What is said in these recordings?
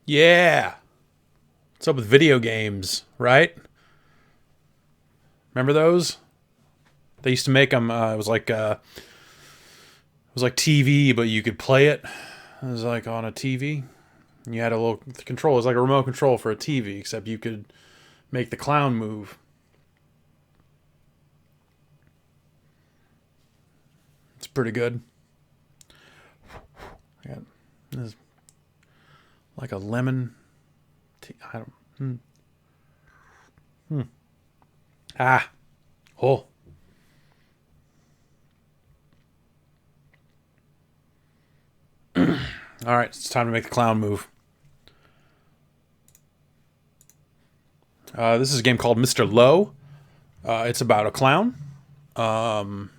Yeah. What's up with video games, right? Remember those? They used to make them. It was like TV, but you could play it. It was like on a TV. And you had a little control. It was like a remote control for a TV, except you could make the clown move. It's pretty good. I got this like a lemon tea. I don't. Ah. Oh. All right, it's time to make the clown move. This is a game called Mr. Low. It's about a clown. And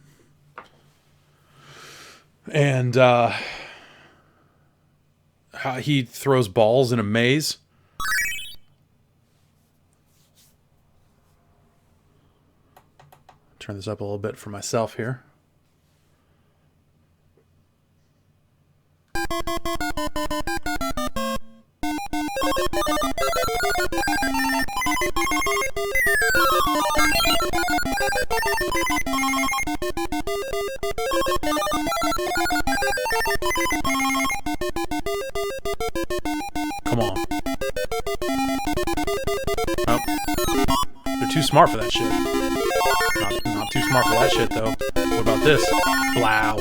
he throws balls in a maze. Turn this up a little bit for myself here. Come on. Oh. They're too smart for that shit. Not too smart for that shit, though. What about this? Blow.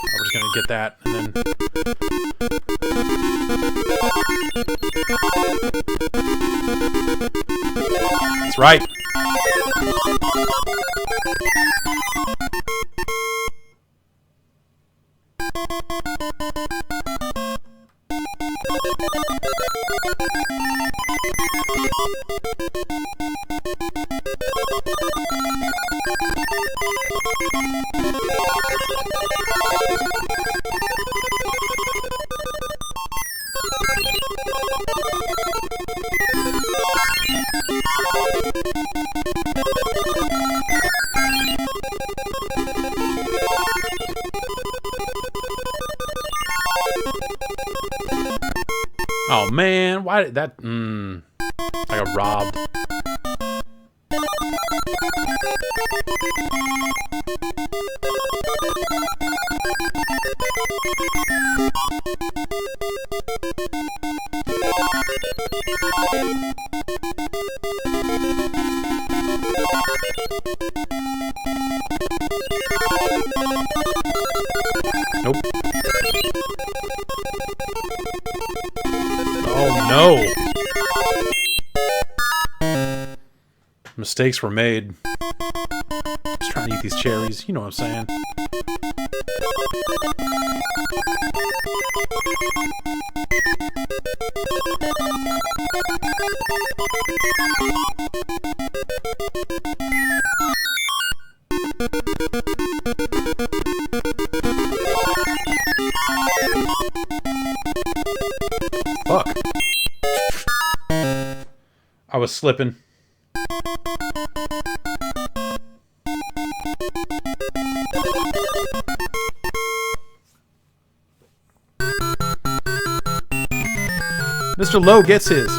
We're just gonna get that, and then... That's right. Oh man, why did that? I got robbed. Nope. Oh no! Mistakes were made. Just trying to eat these cherries, you know what I'm saying. Fuck. I was slipping. Mr. Low gets his.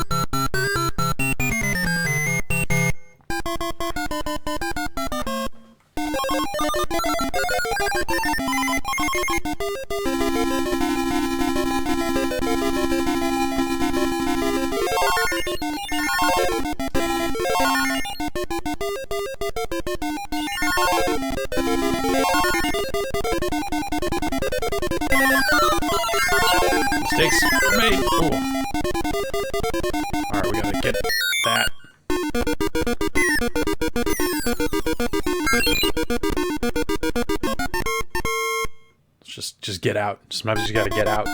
Mistakes made. Oh. Alright, we gotta get that. Just get out. Sometimes you gotta get out.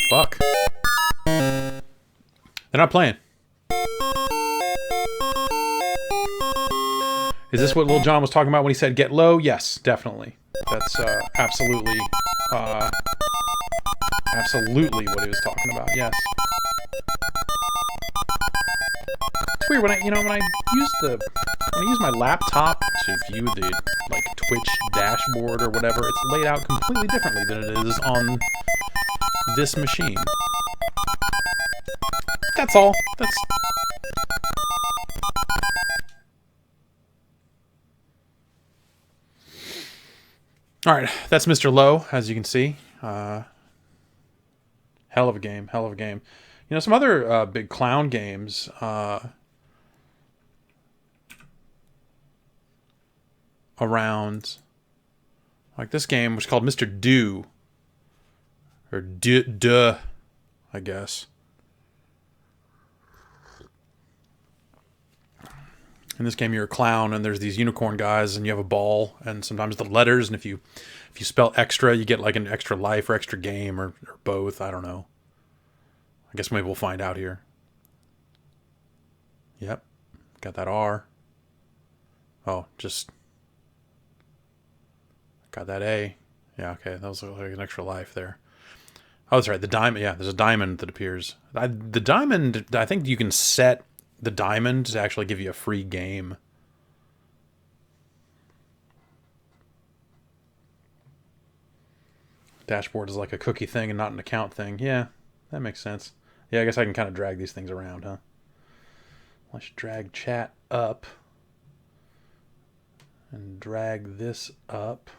Fuck. They're not playing. Is this what Lil Jon was talking about when he said get low? Yes, definitely. That's absolutely what he was talking about. Yes. It's weird when I use my laptop to view the like Twitch dashboard or whatever. It's laid out completely differently than it is on this machine. That's all. That's. All right, that's Mr. Low, as you can see. Hell of a game, hell of a game. You know, some other big clown games around, like this game, which is called Mr. Do, or Duh, I guess. In this game, you're a clown, and there's these unicorn guys, and you have a ball, and sometimes the letters, and if you spell extra, you get like an extra life or extra game, or both. I don't know. I guess maybe we'll find out here. Yep, got that R. Oh, just got that A. Yeah, okay, that was like an extra life there. Oh, that's right, the diamond. Yeah, there's a diamond that appears. The diamond, I think you can set the diamond to actually give you a free game. Dashboard is like a cookie thing and not an account thing. Yeah, that makes sense. Yeah, I guess I can kind of drag these things around, huh? Let's drag chat up. And drag this up.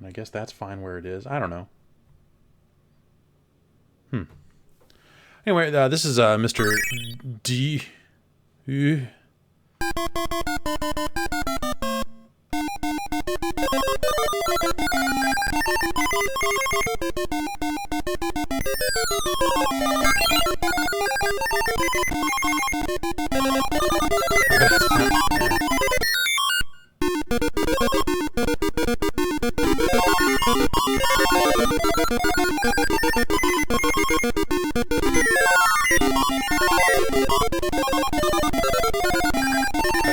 And I guess that's fine where it is. I don't know. Anyway, this is Mr. D.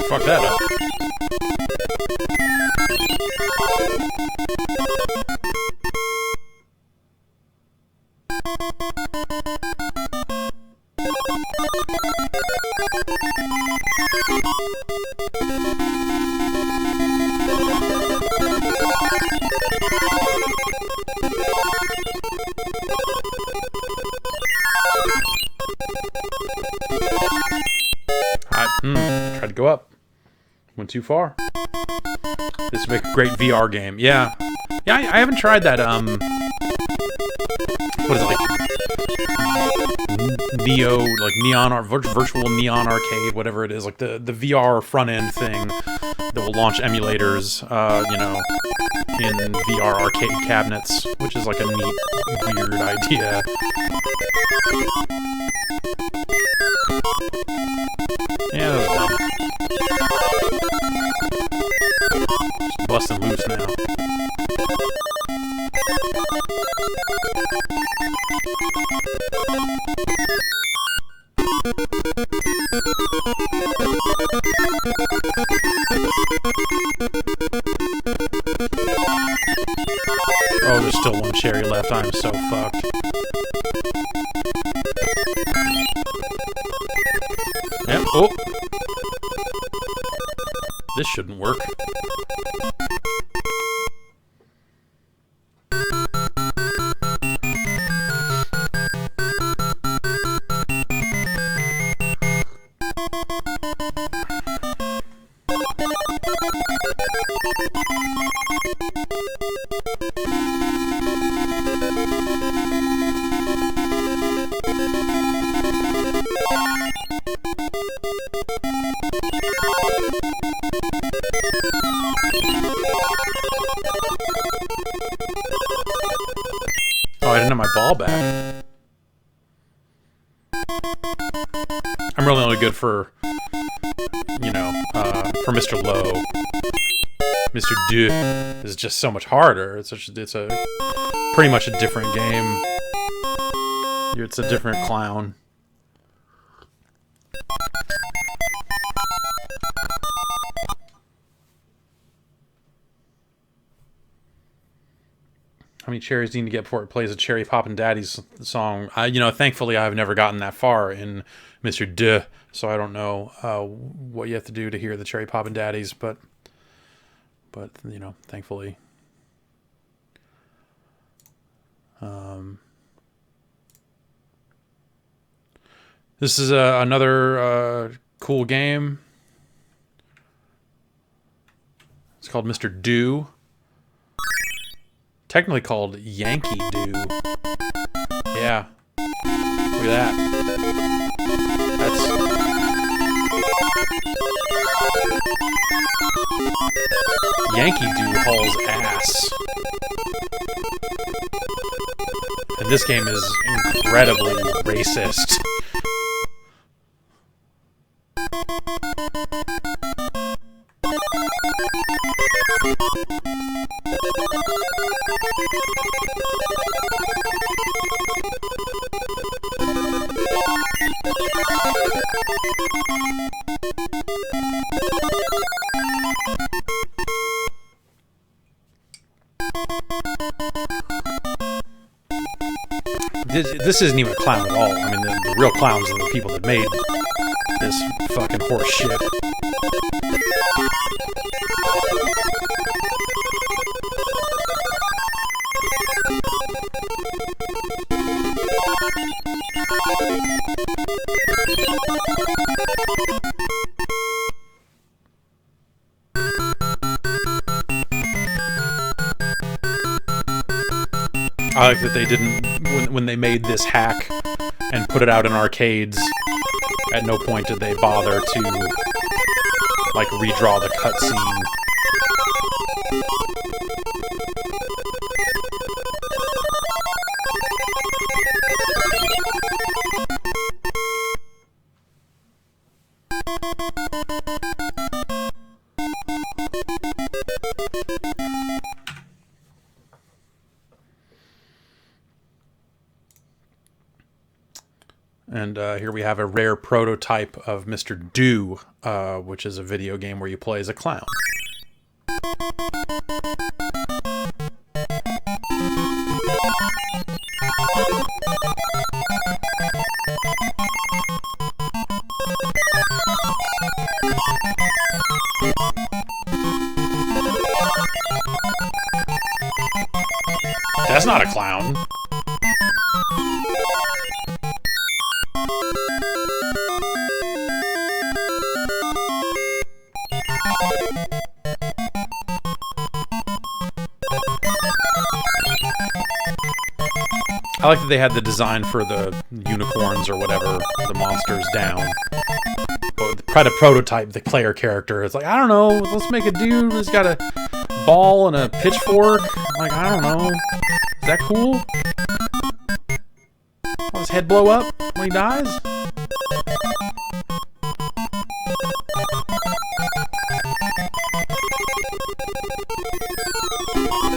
Fuck that up. Tried to go up. Went too far. This would make a great VR game. Yeah. Yeah, I haven't tried that, what is it, like, Neo, like Neon, Virtual Neon Arcade, whatever it is, like the VR front-end thing that will launch emulators, you know, in VR arcade cabinets, which is like a neat, weird idea. Yeah, that was dumb. Just busting loose now. Oh, there's still one cherry left. I'm so fucked. Yep. Oh. This shouldn't work. Oh, I didn't have my ball back. I'm really only good for, you know, for Mr. Low. Mr. Do is just so much harder. It's a pretty much a different game. It's a different clown. How many cherries do you need to get before it plays a Cherry Poppin' Daddy's song? You know, thankfully I've never gotten that far in Mr. Duh, so I don't know what you have to do to hear the Cherry Poppin' Daddies, but you know, thankfully. This is another cool game. It's called Mr. Do. Technically called Yankee Do. Yeah. Look at that. That's... Yankee Do hauls ass. And this game is incredibly racist. This isn't even a clown at all. I mean, the real clowns are the people that made this fucking horse shit. I like that they didn't, when they made this hack and put it out in arcades, at no point did they bother to, like, redraw the cutscene. And here we have a rare prototype of Mr. Do, which is a video game where you play as a clown. That's not a clown. I like that they had the design for the unicorns or whatever, the monsters down. But try to prototype the player character. It's like, I don't know, let's make a dude who's got a ball and a pitchfork. Like, I don't know. Is that cool? Will his head blow up when he dies?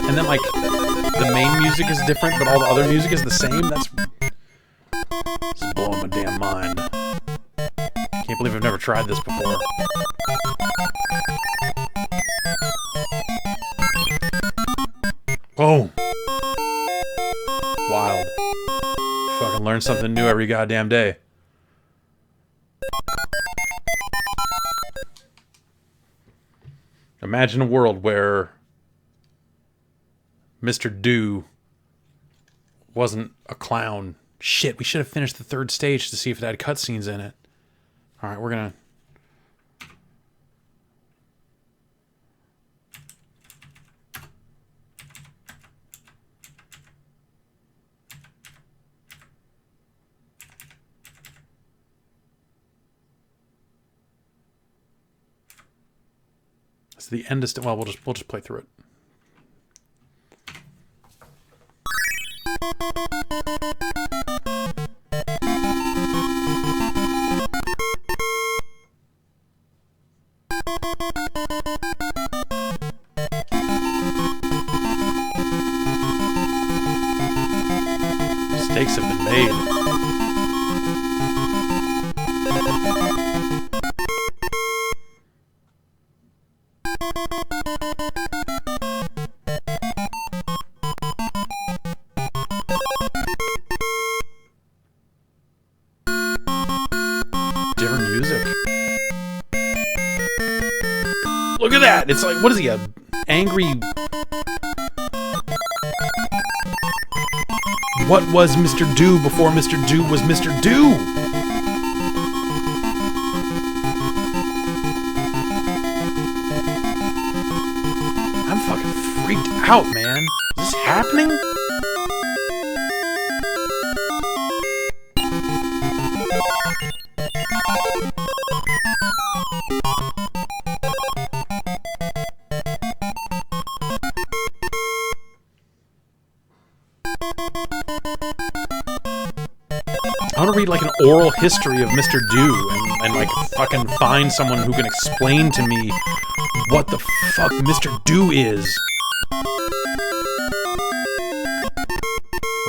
And then, like, the main music is different, but all the other music is the same? That's blowing my damn mind. Can't believe I've never tried this before. Boom. Wild. Fucking learn something new every goddamn day. Imagine a world where Mr. Do wasn't a clown. Shit, we should have finished the third stage to see if it had cutscenes in it. Alright, we're gonna... So the end is... Well, we'll just play through it. Mistakes have been made. Different music. Look at that! It's like, what is he, a angry... What was Mr. Do before Mr. Do was Mr. Do? I'm fucking freaked out, man. Is this happening? I want to read like an oral history of Mr. Do and like fucking find someone who can explain to me what the fuck Mr. Do is.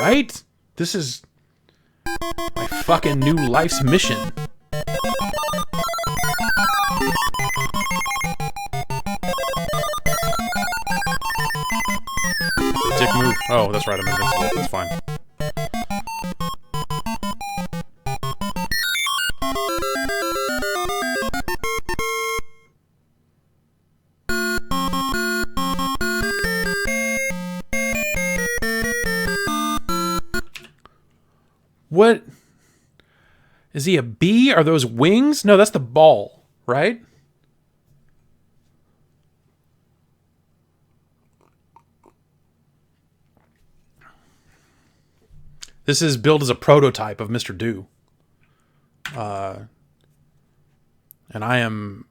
Right? This is my fucking new life's mission. Dick move. Oh, that's right, I'm invincible. That's fine. What? Is he a bee? Are those wings? No, that's the ball, right? This is billed as a prototype of Mr. Do. And I am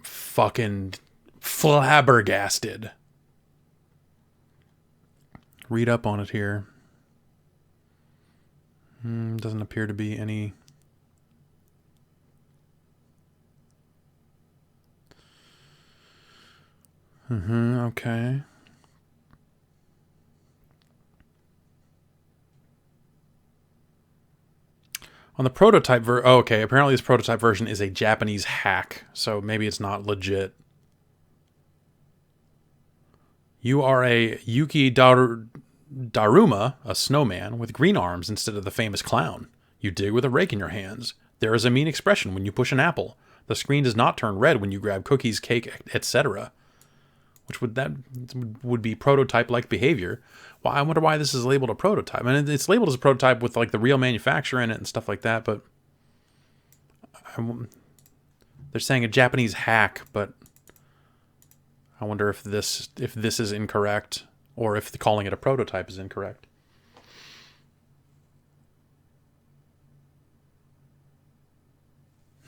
fucking flabbergasted. Read up on it here. Doesn't appear to be any... okay. On the prototype okay, apparently this prototype version is a Japanese hack, so maybe it's not legit. You are a Yuki Daruma, a snowman, with green arms instead of the famous clown. You dig with a rake in your hands. There is a mean expression when you push an apple. The screen does not turn red when you grab cookies, cake, etc. Which would be prototype-like behavior. Well, I wonder why this is labeled a prototype. I mean, it's labeled as a prototype with like the real manufacturer in it and stuff like that, but they're saying a Japanese hack, but I wonder if this is incorrect, or if calling it a prototype is incorrect.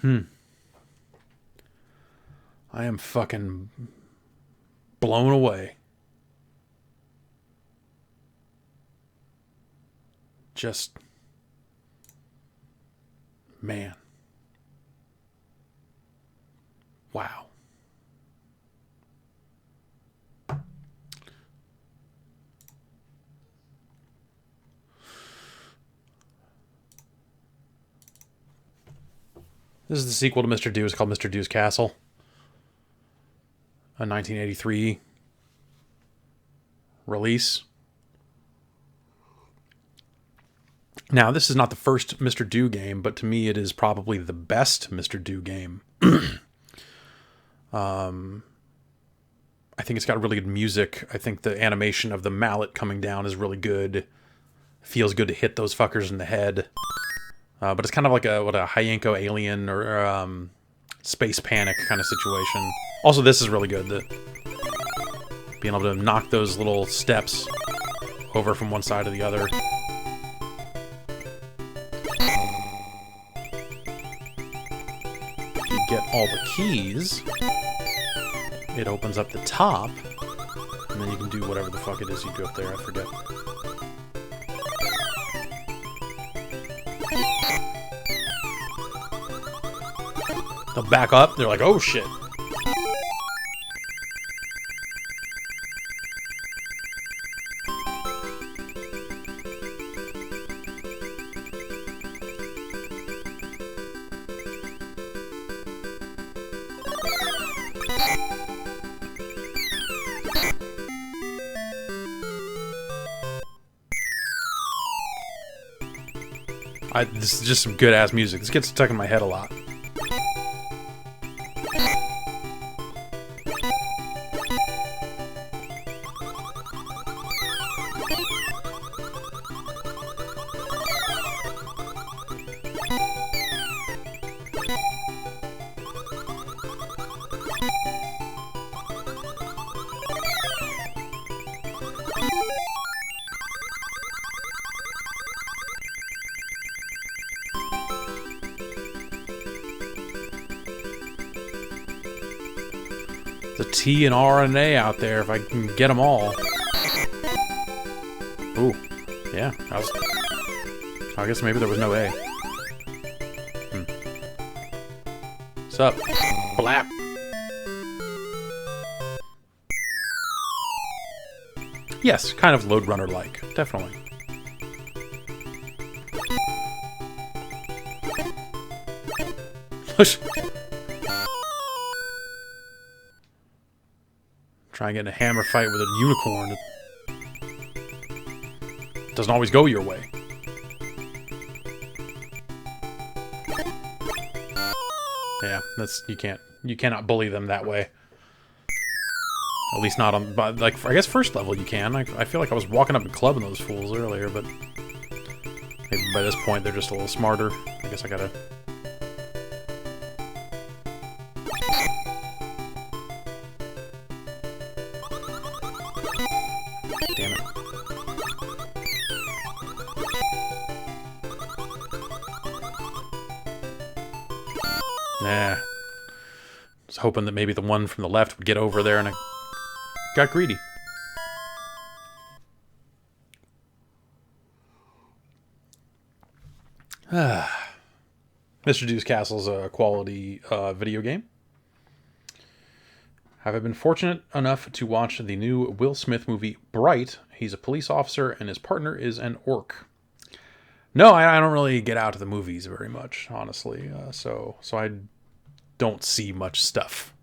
I am fucking blown away. Just, man. Wow. This is the sequel to Mr. Do. It's called Mr. Do's Castle. A 1983 release. Now, this is not the first Mr. Do game, but to me it is probably the best Mr. Do game. I think it's got really good music. I think the animation of the mallet coming down is really good. Feels good to hit those fuckers in the head. But it's kind of like a Hyenko Alien or Space Panic kind of situation. Also, this is really good. Being able to knock those little steps over from one side to the other. If you get all the keys, it opens up the top, and then you can do whatever the fuck it is you do up there. I forget. They'll back up. They're like, oh shit. This is just some good-ass music. This gets stuck in my head a lot. The T and R and A out there if I can get them all. Ooh, yeah. I guess maybe there was no A. What's up? Blap. Yes, kind of Lode Runner-like, definitely. Try and get in a hammer fight with a unicorn. It doesn't always go your way. Yeah, you cannot bully them that way. At least not on, but like, I guess first level you can. I feel like I was walking up and clubbing those fools earlier, but maybe by this point they're just a little smarter. I guess I gotta... Damn it. Nah. I was hoping that maybe the one from the left would get over there, and I got greedy. Mr. Dew's Castle's a quality video game. Have I been fortunate enough to watch the new Will Smith movie, Bright? He's a police officer, and his partner is an orc. No, I don't really get out to the movies very much, honestly. So I don't see much stuff.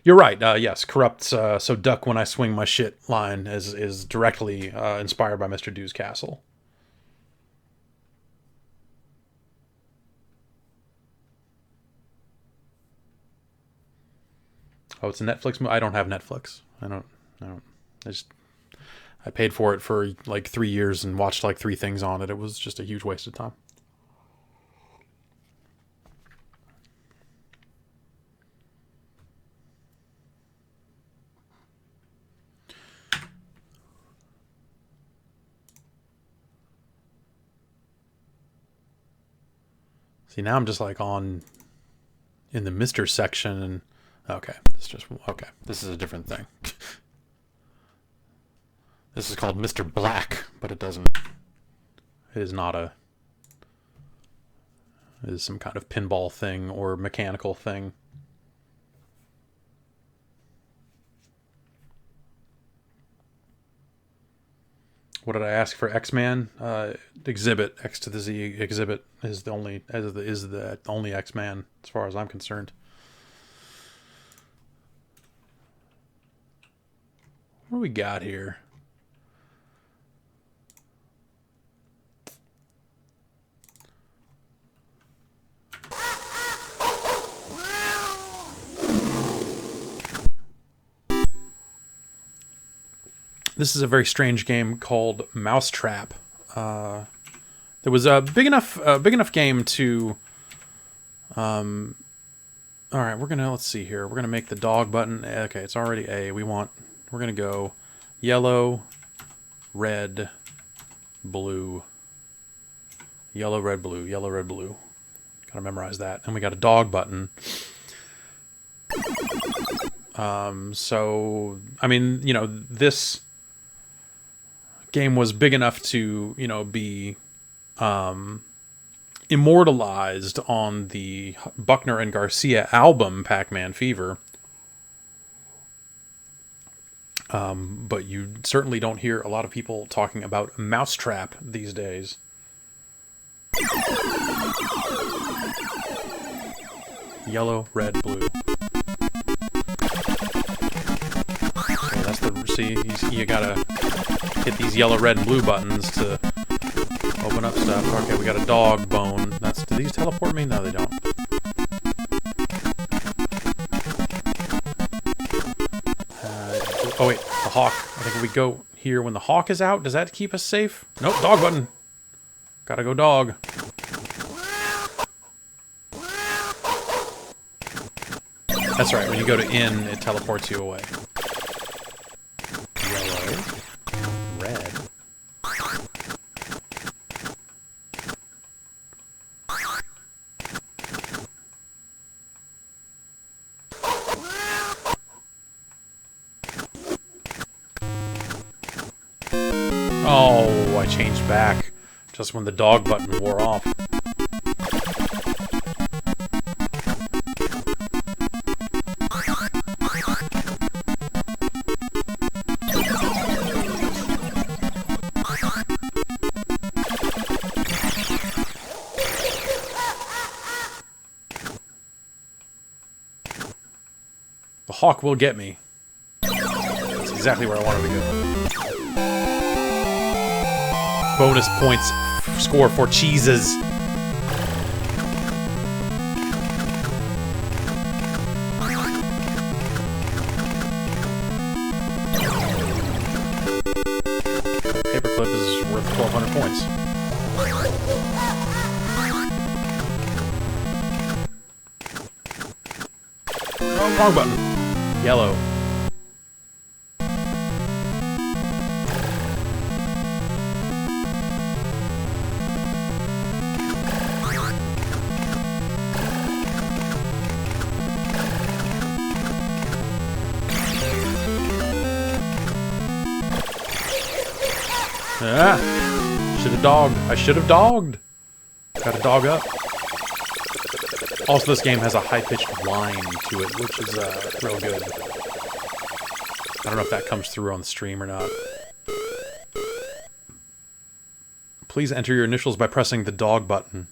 You're right. Yes, corrupt. So duck when I swing my shit line is directly inspired by Mr. Dew's Castle. Oh, it's a Netflix movie? I don't have Netflix. I don't. I paid for it for like 3 years and watched like 3 things on it. It was just a huge waste of time. See, now I'm just like in the Mr. section and okay, this is a different thing. This is called Mr. Black, but it is not it is some kind of pinball thing or mechanical thing. What did I ask for? X-Man? Exhibit, X to the Z. Exhibit is the only X-Man as far as I'm concerned. What do we got here? This is a very strange game called Mousetrap. There was a big enough game to. All right, let's see here. We're gonna make the dog button. Okay, it's already A. We're gonna go yellow, red, blue, yellow, red, blue, yellow, red, blue. Gotta memorize that. And we got a dog button. So I mean, this game was big enough to, be immortalized on the Buckner and Garcia album, Pac-Man Fever. But you certainly don't hear a lot of people talking about Mousetrap these days. Yellow, red, blue. you gotta hit these yellow, red, and blue buttons to open up stuff. Okay, we got a dog bone. Do these teleport me? No, they don't. Oh wait, the hawk. I think if we go here when the hawk is out, does that keep us safe? Nope, dog button. Gotta go dog. That's right, when you go to in, it teleports you away. Yellow. Red. Oh, I changed back just when the dog button wore off. The hawk will get me. That's exactly where I wanted to go. Bonus points score for cheeses. Paperclip is worth 1,200 points. Wrong button. Yellow. Ah! Should have dogged. I should have dogged. Got to dog up. Also, this game has a high-pitched whine to it, which is real good. I don't know if that comes through on the stream or not. Please enter your initials by pressing the dog button.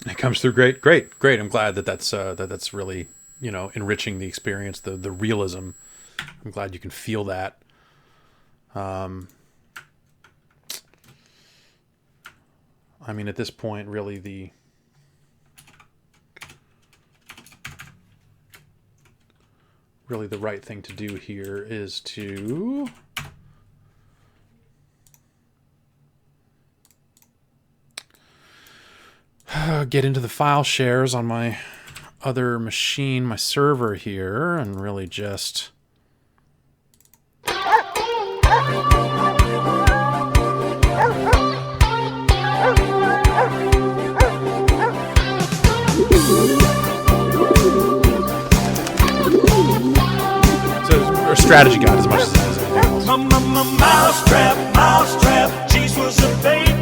It comes through great, great, great. I'm glad that that's really, you know, enriching the experience, the realism. I'm glad you can feel that. I mean, at this point, really the right thing to do here is to get into the file shares on my other machine, my server here, and really just a strategy guide as much as it is anything else. Mousetrap, cheese was a bait.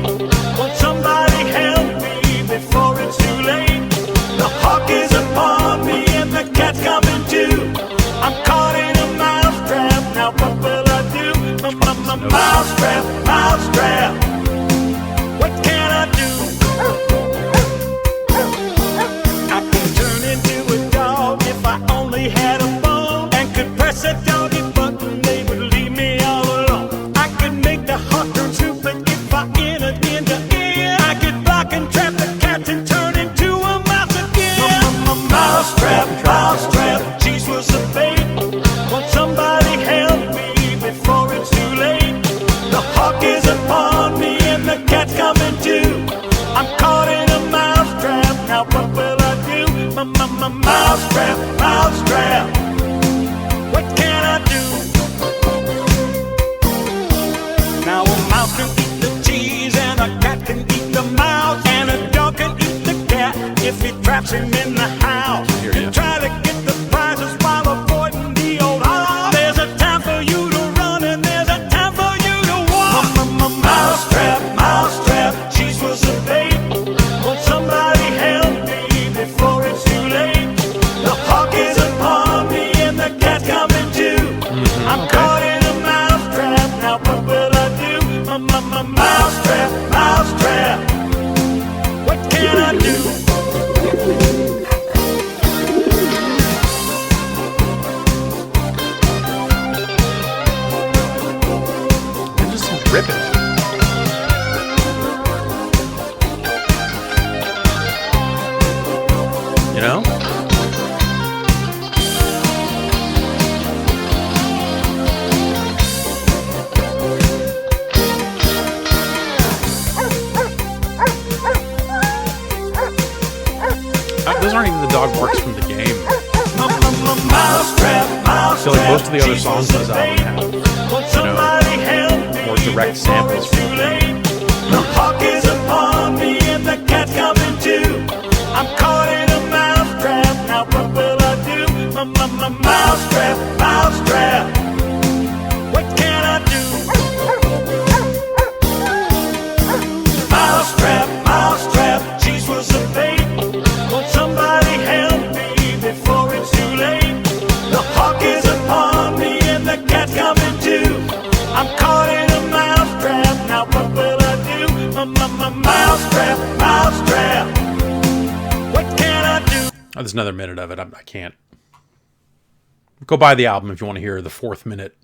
Won't somebody help me before it's too late? The hawk is upon me and the cat's coming too. I'm caught in a mousetrap, now what will I do? Mousetrap, what can I do? I could turn into a dog if I only had a bone and could press a doggy button, they would leave me all alone. I could make the hawk turn stupid if I entered into it. I could block and trap the cats and turn into a mouse again. Mousetrap, cheese was a bait. Won't somebody help me before it's too late? The hawk is upon me and the cat's coming too. I'm caught in a mousetrap, now what will I do? Mousetrap, what can I do? Now a mouse can eat the cheese and a cat can eat the mouse, and a dog can eat the cat if he traps him in the house. And try to get the prizes while avoiding the old hog. There's a time for you to run and there's a time for you to walk. Mousetrap, cheese was a bait. Won't somebody help me before it's too late? The hawk is upon me and the cat's coming too. I'm caught in a mousetrap, now what will I do? marks from the game. Mousetrap, I feel like most of the other songs on this album have, more direct samples from the game. The hawk is upon me and the cat's coming too. I'm caught in a mousetrap. Now what will I do? Mousetrap, mousetrap. What can I do? Mousetrap, mousetrap. Cheese was a bait. Won't somebody help me before it's too late? The hawk is upon me and the cat's coming too. I'm caught in a mousetrap. Now what will I do? Mousetrap, mousetrap. What can I do? Oh, there's another minute of it. I can't. Go buy the album if you want to hear the 4th minute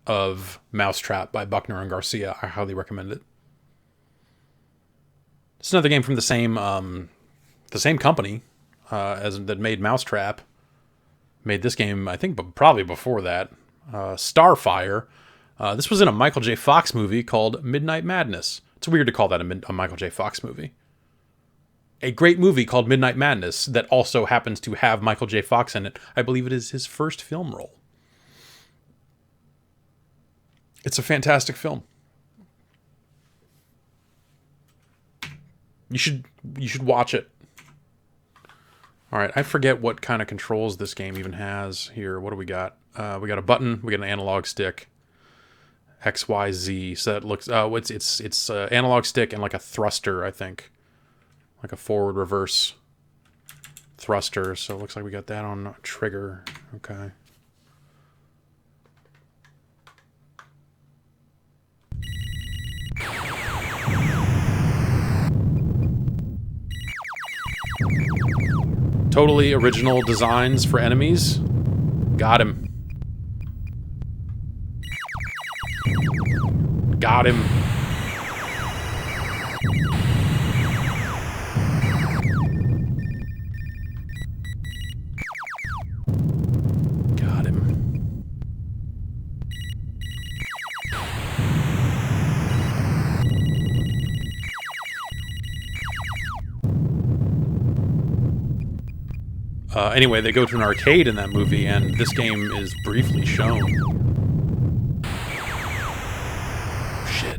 of Mousetrap by Buckner and Garcia. I highly recommend it. It's another game from the same company as that made Mousetrap. Made this game, I think, but probably before that. Starfire. This was in a Michael J. Fox movie called Midnight Madness. It's weird to call that a Michael J. Fox movie. A great movie called Midnight Madness that also happens to have Michael J. Fox in it. I believe it is his first film role. It's a fantastic film. You should watch it. All right, I forget what kind of controls this game even has here. What do we got? We got a button. We got an analog stick. X, Y, Z. So that looks. It's analog stick and like a thruster, I think, like a forward reverse thruster. So it looks like we got that on trigger. Okay. Totally original designs for enemies. Got him. Got him. Got him. Anyway, they go to an arcade in that movie, and this game is briefly shown. Shit.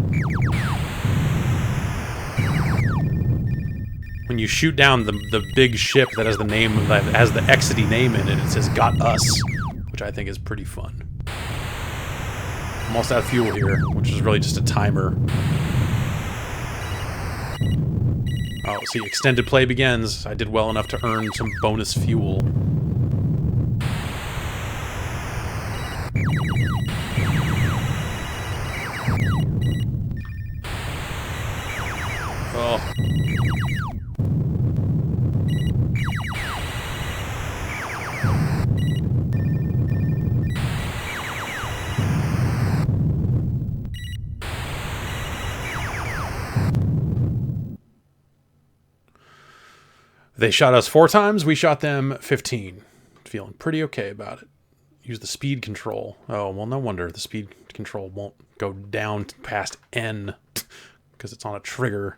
When you shoot down the big ship that has the name, that has the Exidy name in it, it says "Got Us," which I think is pretty fun. I'm almost out of fuel here, which is really just a timer. Oh, see, extended play begins. I did well enough to earn some bonus fuel. Oh. They shot us 4 times, we shot them 15. Feeling pretty okay about it. Use the speed control. Oh, well, no wonder the speed control won't go down past N, because it's on a trigger.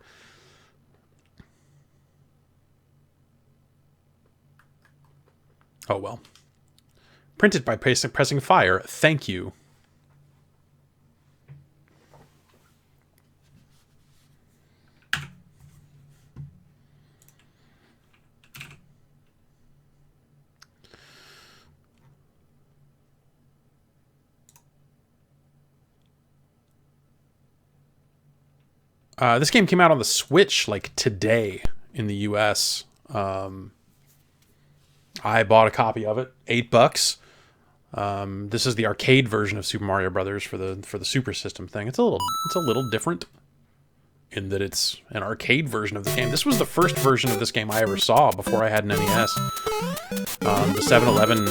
Oh, well. Printed by pressing fire. Thank you. This game came out on the Switch like today in the US. I bought a copy of it, $8. This is the arcade version of Super Mario Brothers for the Super System thing. It's a little different in that it's an arcade version of the game. This was the first version of this game I ever saw before I had an NES. The 7-Eleven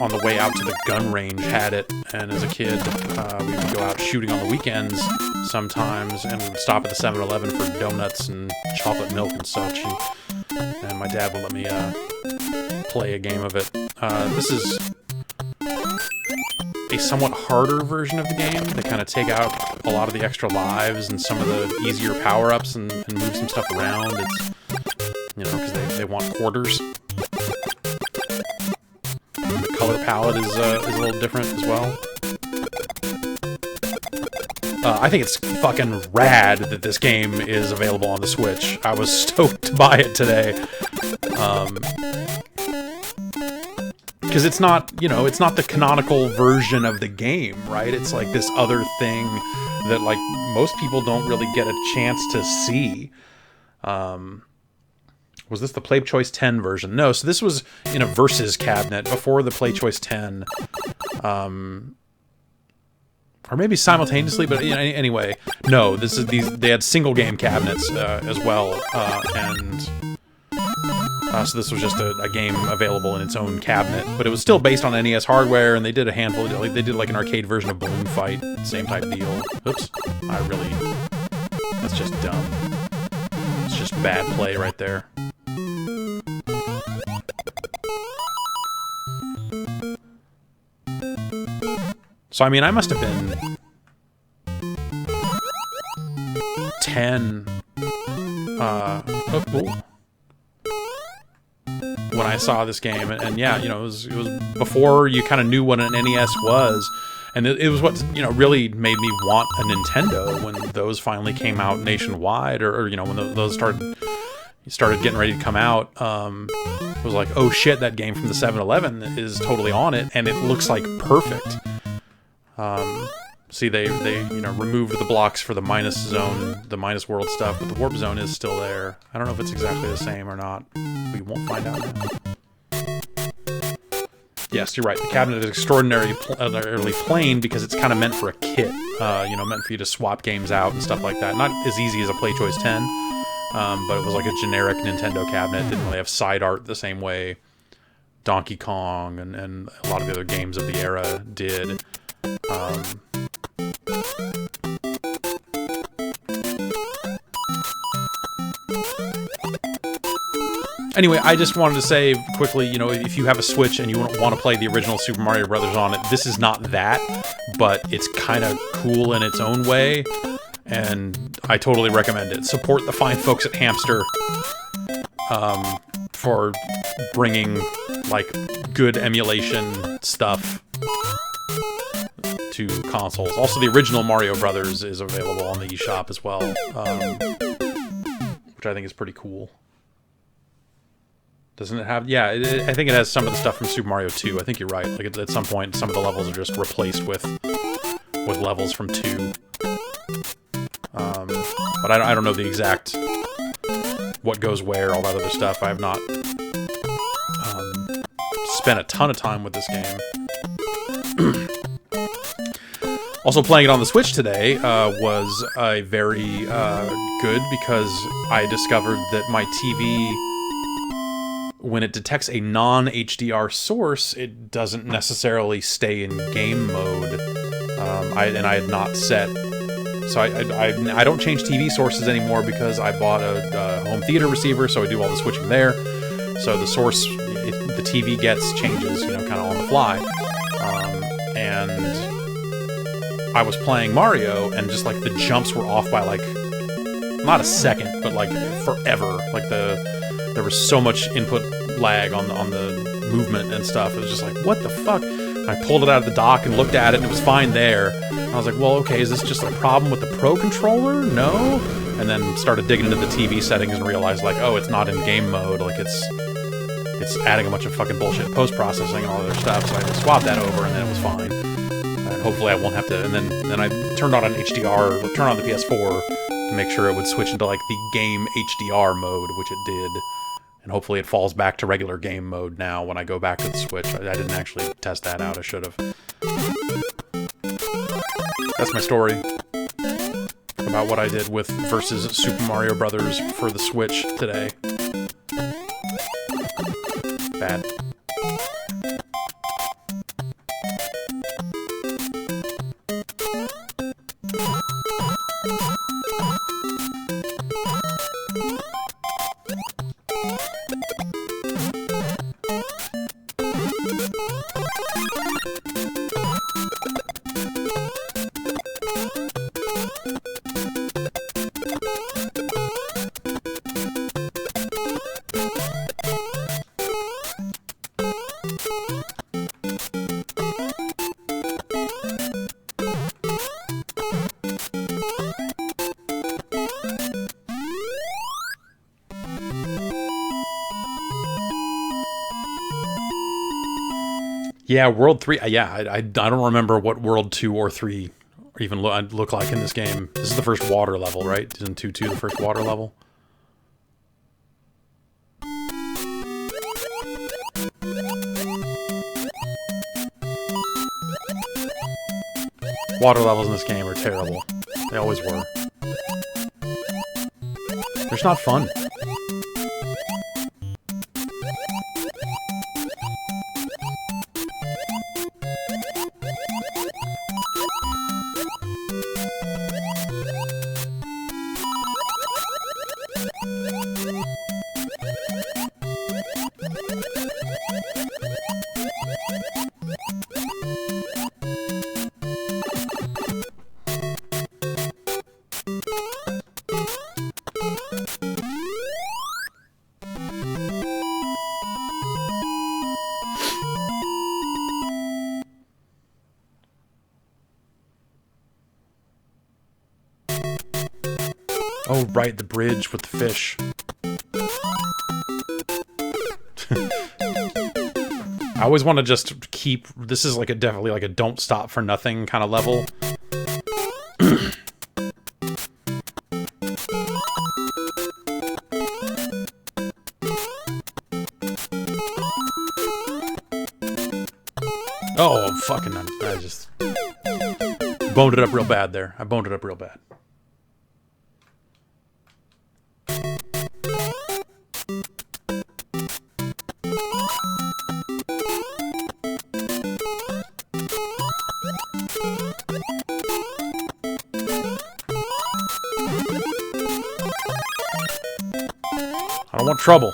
on the way out to the gun range had it, and as a kid, we would go out shooting on the weekends sometimes, and we would stop at the 7-Eleven for donuts and chocolate milk and such, and my dad would let me play a game of it. This is a somewhat harder version of the game. They kind of take out a lot of the extra lives and some of the easier power-ups and move some stuff around. It's, you know, because they want quarters. palette is a little different as well. I think it's fucking rad that this game is available on the Switch. I was stoked to buy it today. Because it's not, you know, it's not the canonical version of the game, right? It's like this other thing that, like, most people don't really get a chance to see. Was this the Play Choice 10 version? No, so this was in a Versus cabinet before the Play Choice 10. Or maybe simultaneously, but you know, anyway, no. This is they had single game cabinets as well, so this was just a game available in its own cabinet, but it was still based on NES hardware, and they did a handful. They did like an arcade version of Balloon Fight, same type deal. Oops, that's just dumb. It's just bad play right there. So, I mean, I must have been 10 when I saw this game. And yeah, you know, it was before you kind of knew what an NES was. And it was what, you know, really made me want a Nintendo when those finally came out nationwide, or you know, when those started getting ready to come out. It was like, oh shit, that game from the 7-Eleven is totally on it, and it looks like perfect. See, they you know, removed the blocks for the minus zone, the minus world stuff, but the warp zone is still there. I don't know if it's exactly the same or not. We won't find out now. Yes, you're right. The cabinet is extraordinarily plain because it's kind of meant for a kit. You know, meant for you to swap games out and stuff like that. Not as easy as a Play Choice 10, but it was like a generic Nintendo cabinet. It didn't really have side art the same way Donkey Kong and a lot of the other games of the era did. Anyway, I just wanted to say quickly, you know, if you have a Switch and you want to play the original Super Mario Brothers on it, this is not that, but it's kind of cool in its own way, and I totally recommend it. Support the fine folks at Hamster for bringing, like, good emulation stuff to consoles. Also, the original Mario Brothers is available on the eShop as well, which I think is pretty cool. Doesn't it have... Yeah, I think it has some of the stuff from Super Mario 2. I think you're right. Like, at some point, some of the levels are just replaced with levels from 2. But I don't know the exact... what goes where, all that other stuff. I have not spent a ton of time with this game. Also, playing it on the Switch today was very good, because I discovered that my TV... when it detects a non-HDR source, it doesn't necessarily stay in game mode. I had not set... So I don't change TV sources anymore because I bought a home theater receiver, so I do all the switching there. So the source, the TV gets changes, you know, kind of on the fly. And I was playing Mario, and just, like, the jumps were off by, like, not a second, but, like, forever. Like, there was so much input lag on the movement and stuff. It was just like, what the fuck? I pulled it out of the dock and looked at it, and it was fine there. And I was like, well, okay, is this just a problem with the Pro Controller? No? And then started digging into the TV settings and realized, like, oh, it's not in game mode. Like, it's adding a bunch of fucking bullshit post-processing and all other stuff. So I had to swap that over, and then it was fine. And hopefully I won't have to... And then I turned on an HDR, turned on the PS4 to make sure it would switch into, like, the game HDR mode, which it did. And hopefully it falls back to regular game mode now when I go back to the Switch. I didn't actually test that out. I should have. That's my story about what I did with versus Super Mario Brothers for the Switch today. Bad. Yeah, World 3. Yeah, I don't remember what World 2 or 3 even look like in this game. This is the first water level, right? Isn't 2 the first water level? Water levels in this game are terrible. They always were. They're just not fun. Oh, right, the bridge with the fish. I always want to just keep... This is like definitely like a don't stop for nothing kind of level. Oh, fucking... I just... boned it up real bad there. I boned it up real bad. I don't want trouble.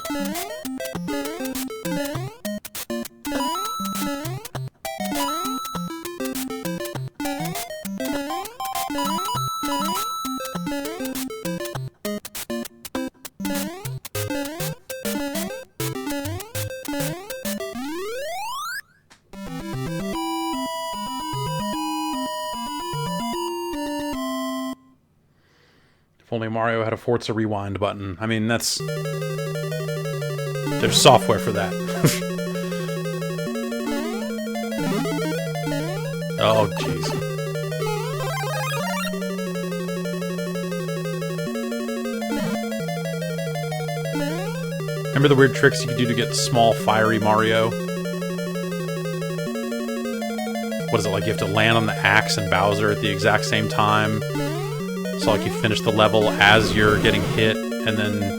If only Mario had a Forza Rewind button. I mean, that's... There's software for that. Oh, jeez. Remember the weird tricks you could do to get small, fiery Mario? What is it, like you have to land on the axe and Bowser at the exact same time? So like you finish the level as you're getting hit, and then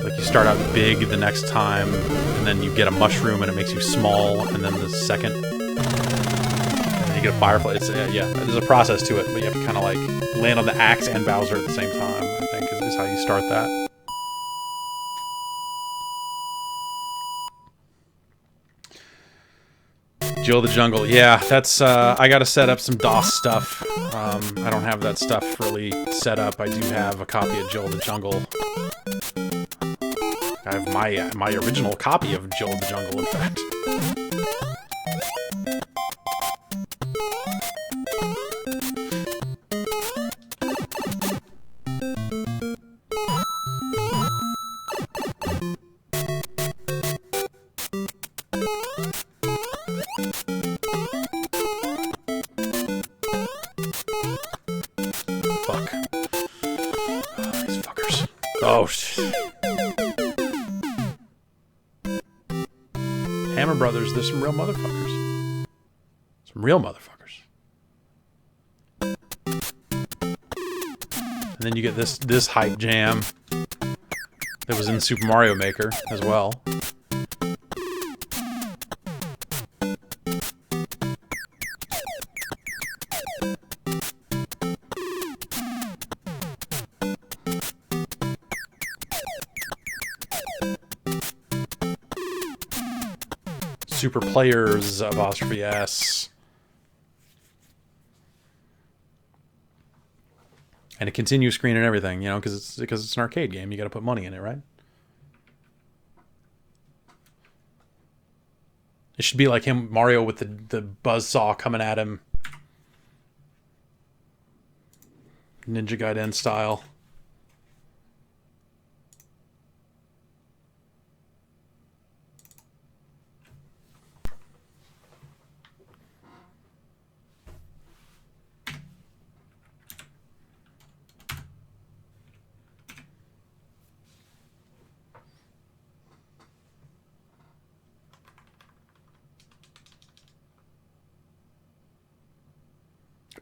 like you start out big the next time, and then you get a mushroom and it makes you small, and then the second, and then you get a firefly. It's, yeah, there's a process to it, but you have to kind of like land on the axe and Bowser at the same time, I think, is how you start that. Jill the Jungle. Yeah, that's, I gotta set up some DOS stuff. I don't have that stuff really set up. I do have a copy of Jill the Jungle. I have my original copy of Jill the Jungle, in fact. Oh, Hammer Brothers, there's some real motherfuckers. Some real motherfuckers. And then you get this hype jam that was in Super Mario Maker as well. Super Players apostrophe S. And a continue screen and everything, you know, because it's an arcade game. You got to put money in it, right? It should be like him, Mario, with the buzzsaw coming at him, Ninja Gaiden style.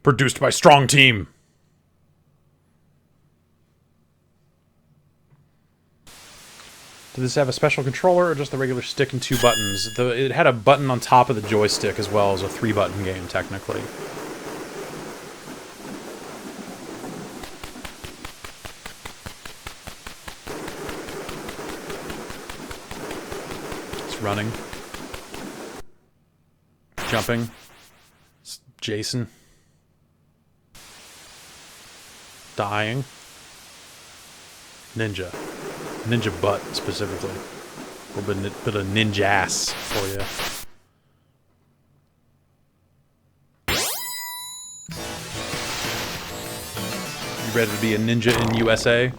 Produced by Strong Team. Did this have a special controller or just the regular stick and 2 buttons? It had a button on top of the joystick as well as a 3-button game, technically. It's running. Jumping. It's Jason. Dying. Ninja. Ninja butt, specifically. A little bit of ninja ass for you. You ready to be a ninja in USA?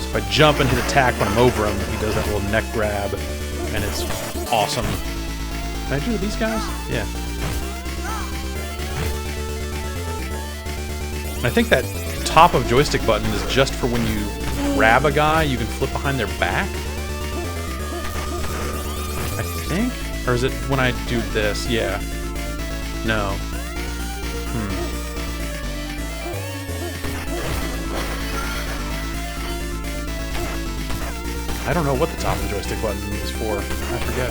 If I jump and hit attack when I'm over him, he does that little neck grab, and it's awesome. Can I do these guys? Yeah. I think that top of joystick button is just for when you grab a guy, you can flip behind their back? I think? Or is it when I do this? Yeah. No. I don't know what the top of the joystick button is for. I forget.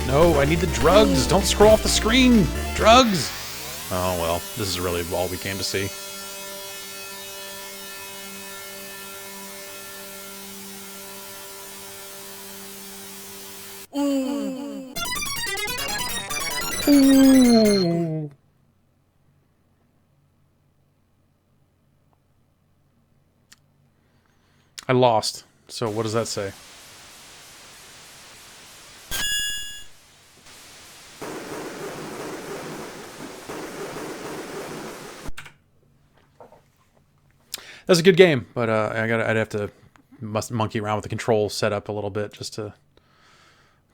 No, I need the drugs! Don't scroll off the screen! Drugs! Oh well, this is really all we came to see. Ooh. I lost. So what does that say? That's a good game, but I'd have to monkey around with the control setup a little bit just to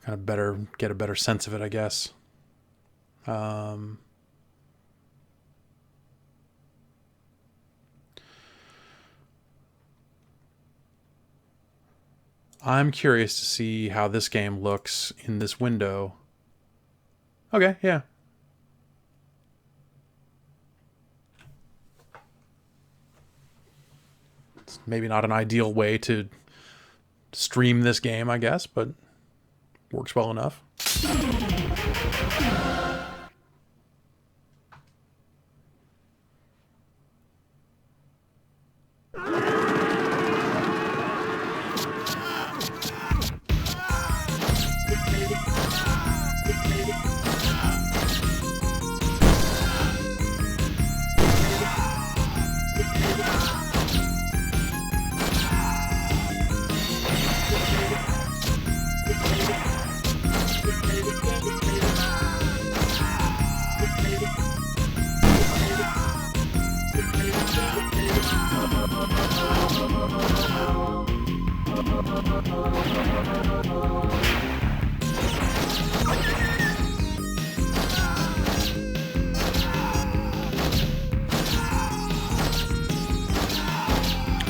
kind of get a better sense of it, I guess. I'm curious to see how this game looks in this window. Okay, yeah. It's maybe not an ideal way to stream this game, I guess, but works well enough.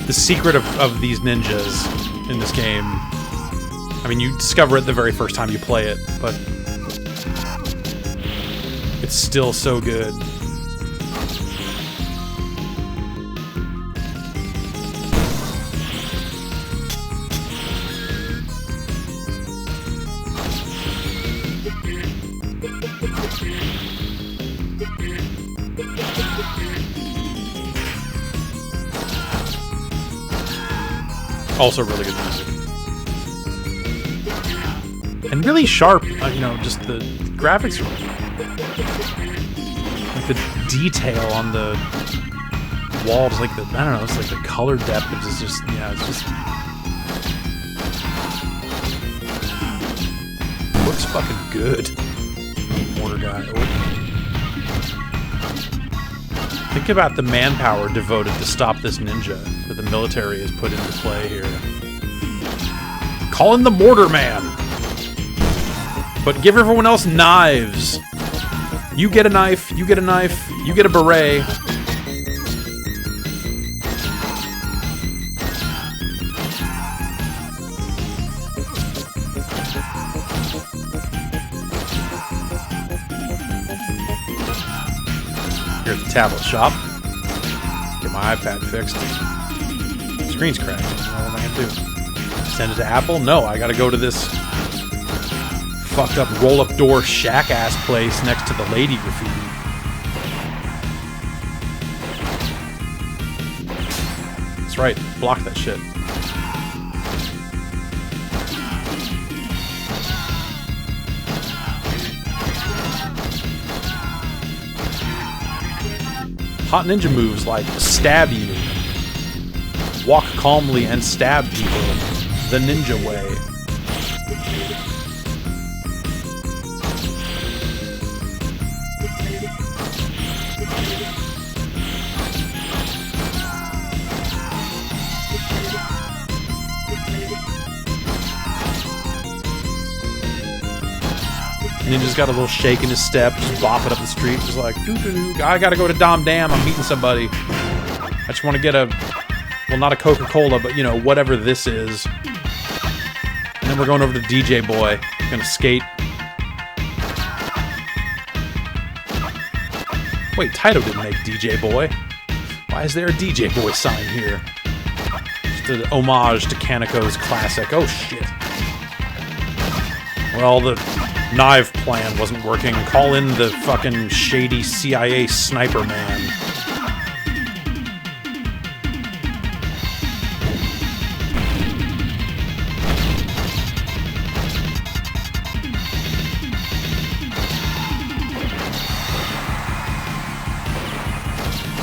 The secret of these ninjas in this game, I mean, you discover it the very first time you play it, but it's still so good. Also really good music. And really sharp, you know, just the graphics are... Like the detail on the walls, like the, I don't know, it's like the color depth is just, yeah, it's just... looks fucking good. Mortar guy. Oh. Think about the manpower devoted to stop this ninja that the military has put into play here. Call in the Mortar Man! But give everyone else knives! You get a knife, you get a knife, you get a beret. Here at the tablet shop. Get my iPad fixed. Screen's cracked. What am I gonna do? Send it to Apple? No, I gotta go to this fucked up roll-up door shack-ass place next to the lady graffiti. That's right, block that shit. Hot ninja moves like stab you, walk calmly and stab people the ninja way. Ninja's got a little shake in his step, just bopping up the street, just like, doo-doo-doo, I gotta go to Dom Dam, I'm meeting somebody. I just want to get a, well, not a Coca-Cola, but, you know, whatever this is. And then we're going over to DJ Boy, gonna skate. Wait, Taito didn't make DJ Boy. Why is there a DJ Boy sign here? Just an homage to Kaneko's classic. Oh, shit. Well, the knife plan wasn't working. Call in the fucking shady CIA sniper man.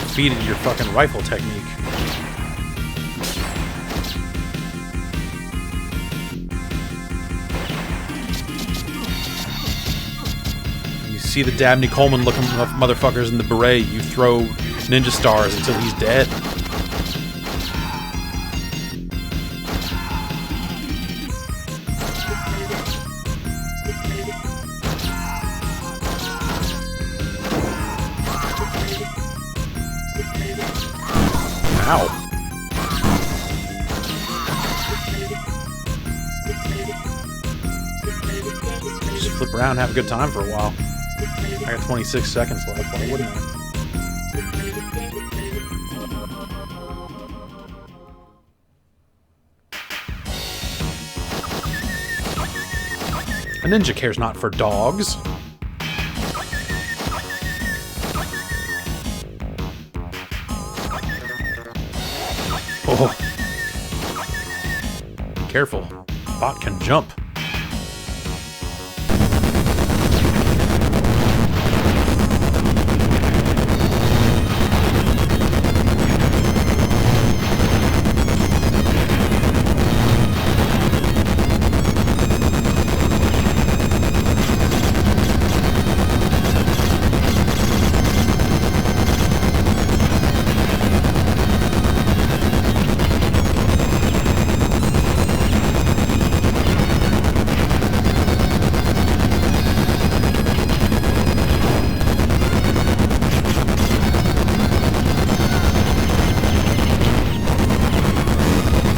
Defeated your fucking rifle technique. See the Dabney Coleman looking motherfuckers in the beret, you throw ninja stars until he's dead. Ow. Just flip around and have a good time for a while. I got 26 seconds left, why wouldn't I? A ninja cares not for dogs. Oh. Careful. Bot can jump.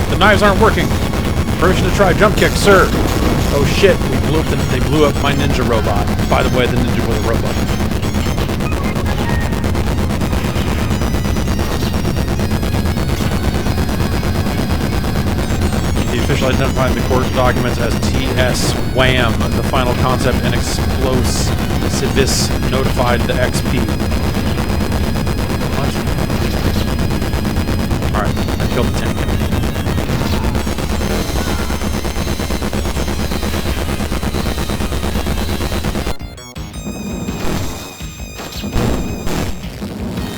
The knives aren't working. Permission to try jump kick, sir. Oh shit, they blew up my ninja robot. By the way, the ninja was a robot. The official identified the court documents as TS Wham. The final concept and explosivis notified the XP. What? Alright, I killed the tank.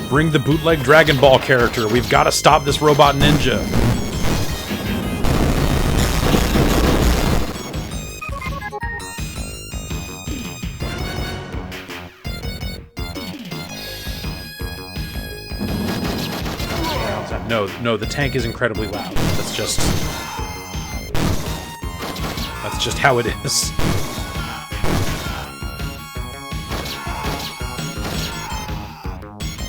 Bring the bootleg Dragon Ball character. We've got to stop this robot ninja. no, the tank is incredibly loud. That's just how it is.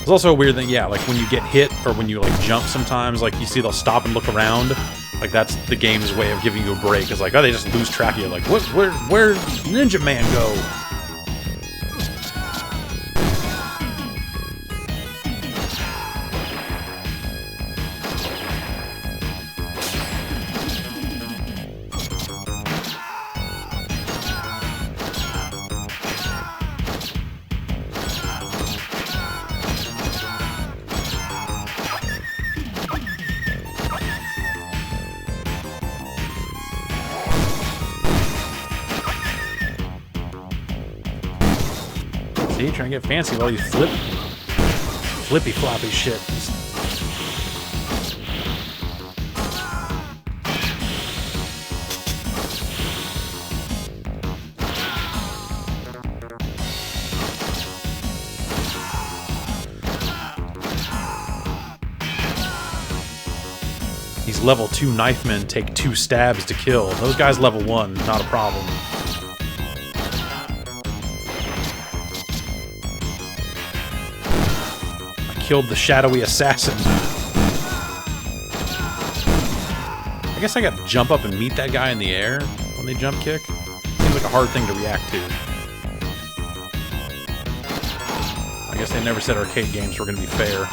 It's also a weird thing, yeah, like when you get hit or when you like jump sometimes, like you see they'll stop and look around. Like that's the game's way of giving you a break. It's like, oh, they just lose track of you. Like, where'd Ninja Man go? See, trying to get fancy while you flippy floppy shit. These level 2 knife men take 2 stabs to kill. Those guys level 1, not a problem. Killed the shadowy assassin. I guess I gotta jump up and meet that guy in the air when they jump kick. Seems like a hard thing to react to. I guess they never said arcade games were gonna be fair.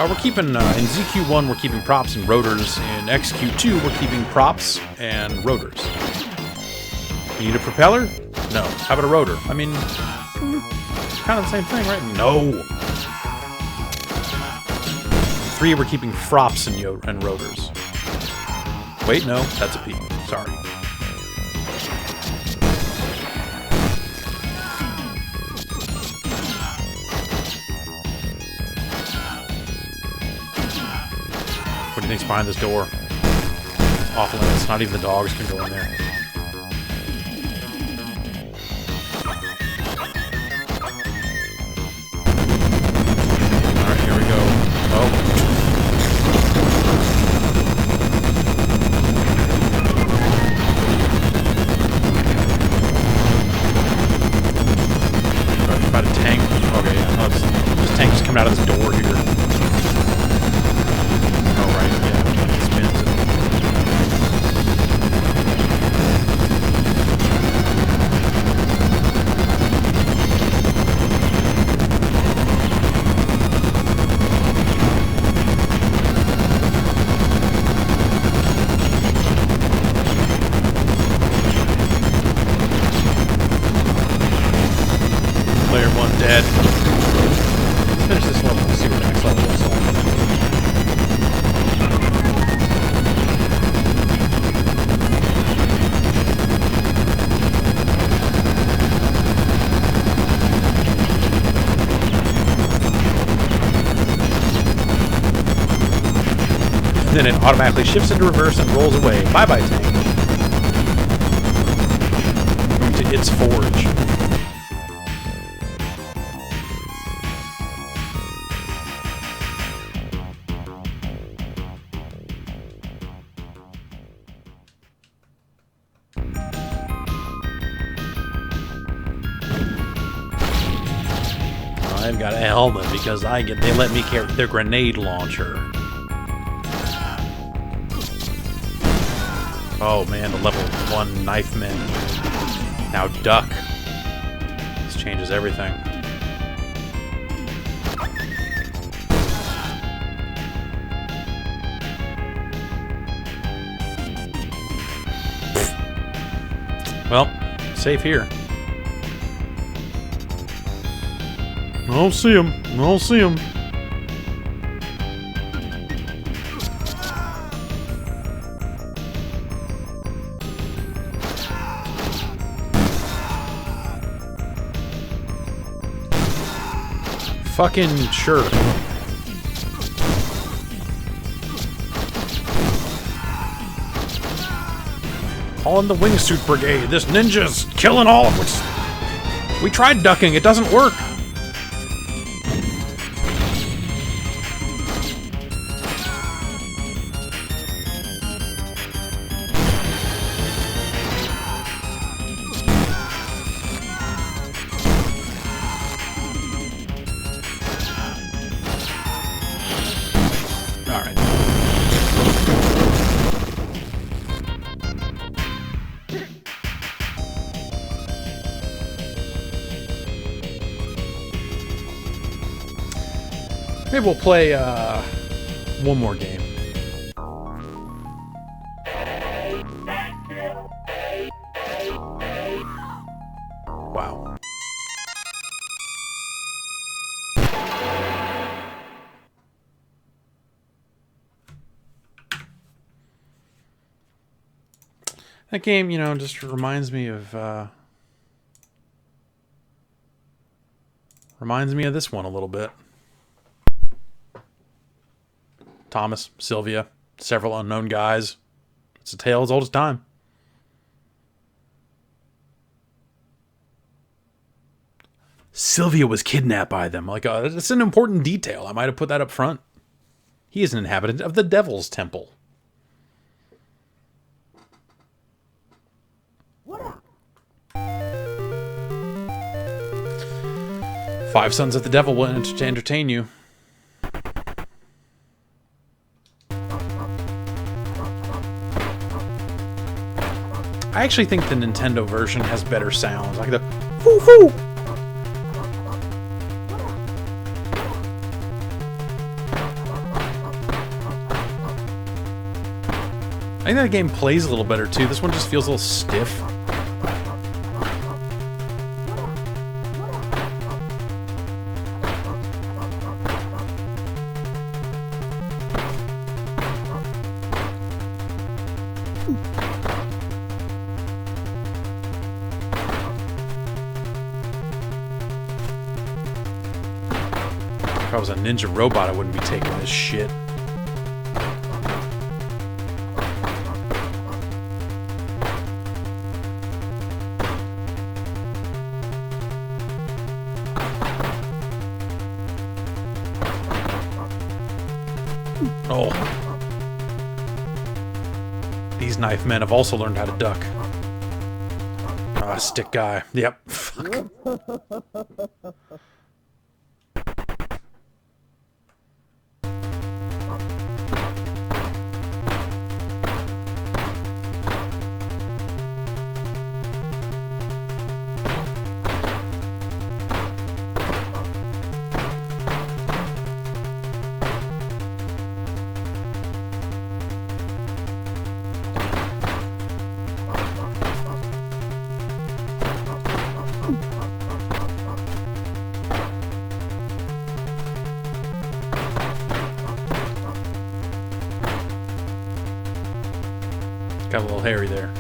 We're keeping, in ZQ1 we're keeping props and rotors. In XQ2 we're keeping props and rotors. You need a propeller? No. How about a rotor? I mean, kind of the same thing, right? No! 3, we're keeping frops and rotors. Wait, no, that's a P. Sorry. What do you think's behind this door? It's awful. It's not even the dogs can go in there. Out of this door here. Oh, right, yeah. It spins it. Player 1 dead. Finish this level and see what the next level looks like. And then it automatically shifts into reverse and rolls away. Bye-bye, tank. Going to its forge. I've got a helmet because they let me carry their grenade launcher. Oh man, the level 1 knife men. Now duck. This changes everything. Well, safe here. I don't see him. I don't see him. Fucking sure. Calling the wingsuit brigade. This ninja's killing all of us. We tried ducking. It doesn't work. Maybe we'll play one more game. Wow. That game, you know, just reminds me of this one a little bit. Thomas, Sylvia, several unknown guys. It's a tale as old as time. Sylvia was kidnapped by them. Like, that's an important detail. I might have put that up front. He is an inhabitant of the Devil's Temple. Five Sons of the Devil will entertain you. I actually think the Nintendo version has better sounds, like the foo-foo. I think that game plays a little better too. This one just feels a little stiff. If I was a ninja robot, I wouldn't be taking this shit. Oh. These knife men have also learned how to duck. Ah, stick guy. Yep. Fuck. Got a little hairy there.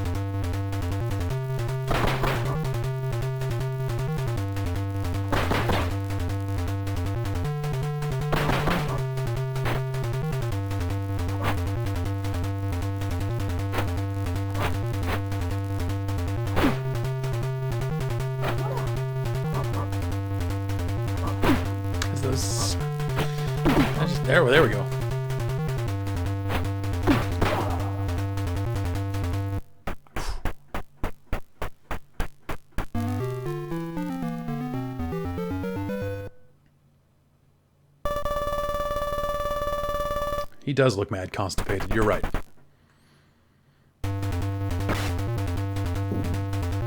There we go. He does look mad constipated. You're right.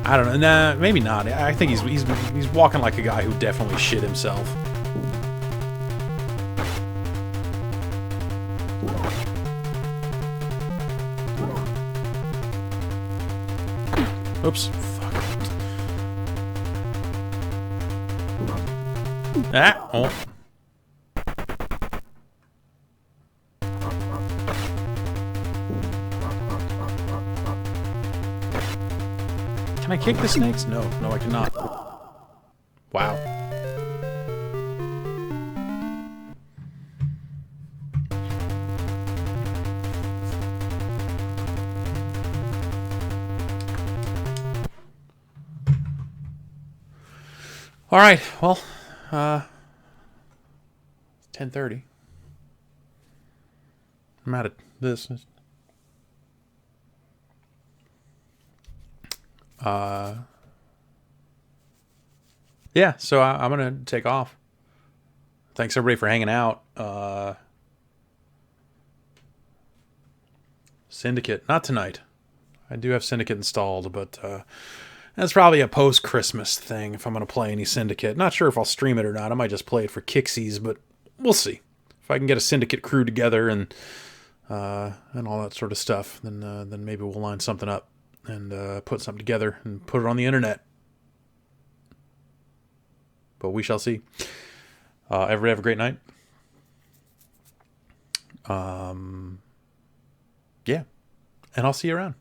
I don't know. Nah, maybe not. I think he's walking like a guy who definitely shit himself. Oops. Fuck. Ah. Oh. Can I kick the snakes? No, I cannot. Wow. All right. Well, 10:30. I'm out of this. Yeah, so I'm gonna take off. Thanks everybody for hanging out. Syndicate, not tonight. I do have Syndicate installed, but that's probably a post-Christmas thing if I'm gonna play any Syndicate. Not sure if I'll stream it or not. I might just play it for kicksies, but we'll see. if I can get a syndicate crew together and all that sort of stuff, then maybe we'll line something up and put something together and put it on the internet. But we shall see. Everybody have a great night. Yeah. And I'll see you around.